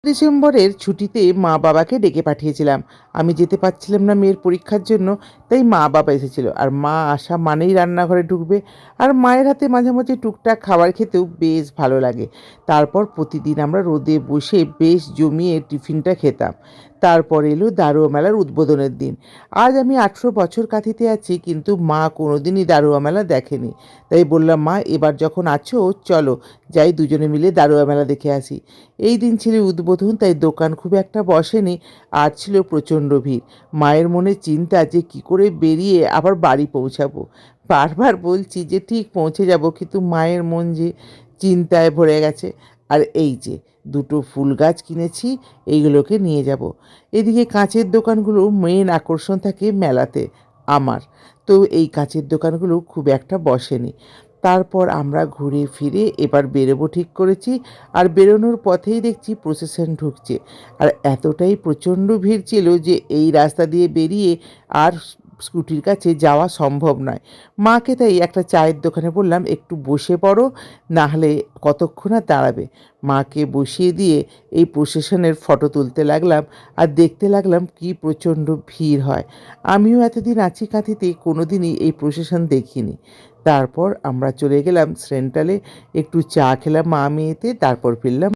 ডিসেম্বরের ছুটিতে মা বাবাকে ডেকে পাঠিয়েছিলাম। আমি যেতে পারছিলাম না মেয়ের পরীক্ষার জন্য, তাই মা বাবা এসেছিল। আর মা আসা মানেই রান্নাঘরে ঢুকবে। আর মায়ের হাতে মাঝে মাঝে টুকটাক খাবার খেতেও বেশ ভালো লাগে। তারপর প্রতিদিন আমরা রোদে বসে বেশ জমিয়ে টিফিনটা খেতাম। তারপর এলো দারোয়া মেলার উদ্বোধনের দিন। আজ আমি 18 বছর কাঁথিতে আছি, কিন্তু মা কোনোদিনই দারোয়া মেলা দেখেনি। তাই বললাম, মা এবার যখন আছো চলো যাই, দুজনে মিলে দারোয়া মেলা দেখে আসি। এই দিন ছিল উদ্বোধন, তাই দোকান খুব একটা বসেনি, আর ছিল প্রচণ্ড ভিড়। মায়ের মনে চিন্তা যে কি করে বেরিয়ে আবার বাড়ি পৌঁছাবো। বারবার বলছি যে ঠিক পৌঁছে যাব, কিন্তু মায়ের মন যে চিন্তায় ভরে গেছে। আর এই যে দুটো ফুল গাছ কিনেছি, এইগুলোকে নিয়ে যাব। এদিকে কাঁচের দোকানগুলো মেন আকর্ষণ থাকে মেলাতে আমার। তো এই কাঁচের দোকানগুলো খুব একটা বসেনি। তারপর আমরা ঘুরে ফিরে এবার বেরোবো ঠিক করেছি। আর বেরোনোর পথেই দেখছি প্রসেশন ঢুকছে। আর এতটাই প্রচণ্ড ভিড় ছিল যে এই রাস্তা দিয়ে বেরিয়ে আর স্কুটির কাছে যাওয়া সম্ভব নয়। মাকে তাই একটা চায়ের দোকানে বললাম, একটু বসে পড়ো, না হলে কতক্ষণ আর দাঁড়াবে। মাকে বসিয়ে দিয়ে এই প্রসেশনের ফটো তুলতে লাগলাম। আর দেখতে লাগলাম কি প্রচণ্ড ভিড় হয়। আমিও এতদিন আছি কাঁথিতে, কোনো দিনই এই প্রসেশন দেখিনি। তারপর আমরা চলে গেলাম সেন্ট্রালে, একটু চা খেলাম মা মেয়েতে, তারপর ফিরলাম